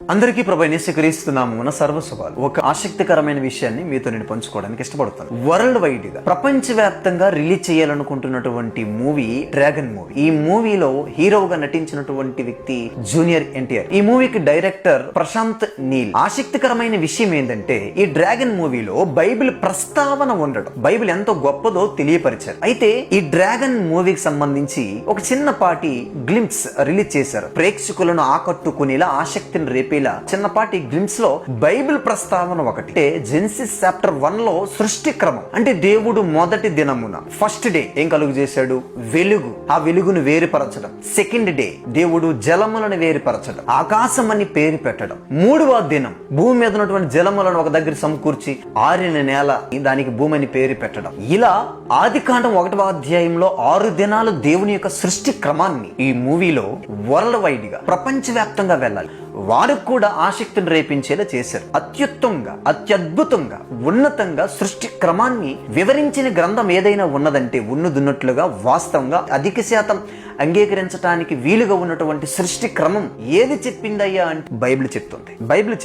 అందరికీ ప్రభు యేసుక్రీస్తునామమున సర్వశుభాలు. ఒక ఆసక్తికరమైన విషయాన్ని మీతో నేను పంచుకోవడానికి ఇష్టపడతాను. వరల్డ్ వైడ్ గా ప్రపంచవ్యాప్తంగా రిలీజ్ చేయాలనుకుంటున్నటువంటి మూవీ డ్రాగన్ మూవీ. ఈ మూవీలో హీరోగా నటించినటువంటి వ్యక్తి జూనియర్ ఎన్టీఆర్. ఈ మూవీకి డైరెక్టర్ ప్రశాంత్ నీల్. ఆసక్తికరమైన విషయం ఏంటంటే ఈ డ్రాగన్ మూవీలో బైబిల్ ప్రస్తావన ఉండడం, బైబిల్ ఎంతో గొప్పదో తెలియపరిచారు. అయితే ఈ డ్రాగన్ మూవీకి సంబంధించి ఒక చిన్నపాటి గ్లింప్స్ రిలీజ్ చేశారు. ప్రేక్షకులను ఆకట్టుకునేలా, ఆసక్తిని రేపే చిన్నపాటి గ్లింప్స్ లో బైబిల్ ప్రస్తావన ఒకటి. జెనసిస్ చాప్టర్ 1 లో సృష్టి క్రమం అంటే దేవుడు మొదటి దినమున ఫస్ట్ డే ఏం కలుగు చేశాడు? వెలుగు. ఆ వెలుగును వేరుపరచడం. సెకండ్ డే దేవుడు జలములను వేరుపరచడం, ఆకాశం అని పేరు పెట్టడం. మూడవ దినం భూమి మీద ఉన్నటువంటి జలములను ఒక దగ్గర సమకూర్చి ఆరిన నేల, దానికి భూమి అని పేరు పెట్టడం. ఇలా ఆదికాండం 1వ అధ్యాయంలో 6 దినాలు దేవుని యొక్క సృష్టి క్రమాన్ని ఈ మూవీలో వరల్డ్ వైడ్ గా ప్రపంచవ్యాప్తంగా వెళ్ళాలి, వారికి కూడా ఆసక్తిని రేపించేలా చేశారు. అత్యుత్తంగా, అత్యద్భుతంగా, ఉన్నతంగా సృష్టి క్రమాన్ని వివరించిన గ్రంథం ఏదైనా ఉన్నదంటే ఉన్నదున్నట్లుగా వాస్తవంగా అధిక శాతం అంగీకరించడానికి వీలుగా ఉన్నటువంటి సృష్టి క్రమం ఏది చెప్పిందయ్యా అంటే బైబిల్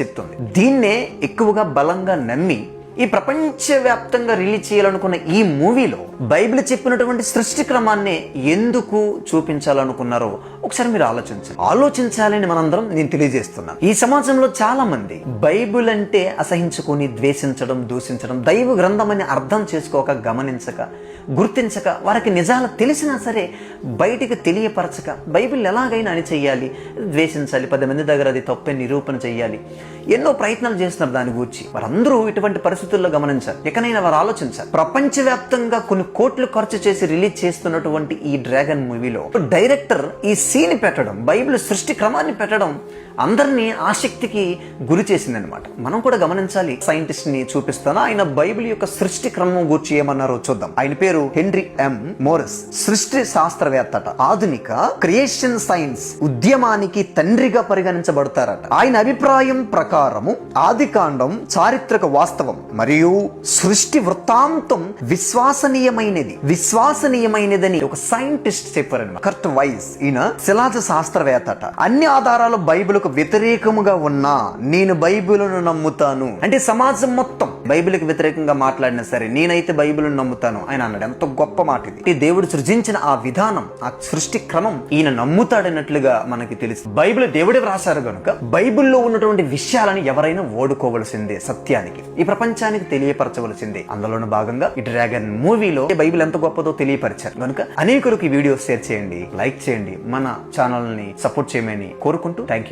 చెప్తుంది. దీన్నే ఎక్కువగా బలంగా నమ్మి ఈ ప్రపంచవ్యాప్తంగా రిలీజ్ చేయాలనుకున్న ఈ మూవీలో బైబిల్ చెప్పినటువంటి సృష్టి క్రమాన్ని ఎందుకు చూపించాలనుకున్నారో ఒకసారి మీరు ఆలోచించాలని మనందరం నేను తెలియజేస్తున్నాను. ఈ సమాజంలో చాలా మంది బైబిల్ అంటే అసహించుకొని ద్వేషించడం, దూషించడం, దైవ గ్రంథం అని అర్థం చేసుకోక, గమనించక, గుర్తించక, వారికి నిజాలు తెలిసినా సరే బయటికి తెలియపరచక, బైబిల్ ఎలాగైనా అని చెయ్యాలి, ద్వేషించాలి, 10 మంది దగ్గర అది తప్పే నిరూపణ చెయ్యాలి, ఎన్నో ప్రయత్నాలు చేస్తున్నారు. దాని గురించి వారందరూ ఇటువంటి పరిస్థితుల్లో గమనించాలి. ఎక్కడైనా వారు ఆలోచించాలి. ప్రపంచవ్యాప్తంగా కొన్ని కోట్లు ఖర్చు చేసి రిలీజ్ చేస్తున్నటువంటి ఈ డ్రాగన్ మూవీలో డైరెక్టర్ ఈ సీన్ పెట్టడం, బైబిల్ సృష్టి క్రమాన్ని పెట్టడం అందరినీ ఆసక్తికి గురి చేసిందనమాట. మనం కూడా గమనించాలి. సైంటిస్ట్ ని చూపిస్తాను. ఆయన బైబిల్ యొక్క సృష్టి క్రమం గురించి ఏమన్నారో చూద్దాం. ఆయన పేరు హెన్రీ ఎం మోరిస్. సృష్టి శాస్త్రవేత్తట. ఆధునిక క్రియేషన్ సైన్స్ ఉద్యమానికి తండ్రిగా పరిగణించబడతారట. ఆయన అభిప్రాయం ప్రకారము ఆదికాండం చారిత్రక వాస్తవం మరియు సృష్టి వృత్తాంతం విశ్వాసనీయమైనదని ఒక సైంటిస్ట్ చెప్పారనమాట. కర్ట్ వైస్. ఈయన శిలాజ శాస్త్రవేత్తట. అన్ని ఆధారాలు బైబిల్ వ్యతిరేకముగా ఉన్నా నేను బైబిల్ను నమ్ముతాను అంటే సమాజం మొత్తం బైబిల్కి వ్యతిరేకంగా మాట్లాడినా సరే నేనైతే బైబిల్ను నమ్ముతాను ఆయన అన్నాడు. ఎంత గొప్ప మాట ఇది. దేవుడు సృజించిన ఆ విధానం, ఆ సృష్టి క్రమం ఈయన నమ్ముతాడన్నట్లుగా మనకి తెలుసు. బైబిల్ దేవుడే వ్రాసారు గనుక బైబిల్లో ఉన్నటువంటి విషయాలను ఎవరైనా ఓడుకోవలసిందే, సత్యానికి ఈ ప్రపంచానికి తెలియపరచవలసిందే. అందులోని భాగంగా ఈ డ్రాగన్ మూవీలో బైబిల్ ఎంత గొప్పదో తెలియపరిచారు గనుక అనేకులకు ఈ వీడియో షేర్ చేయండి, లైక్ చేయండి, మన ఛానల్ ని సపోర్ట్ చేయమని కోరుకుంటూ థ్యాంక్ యూ.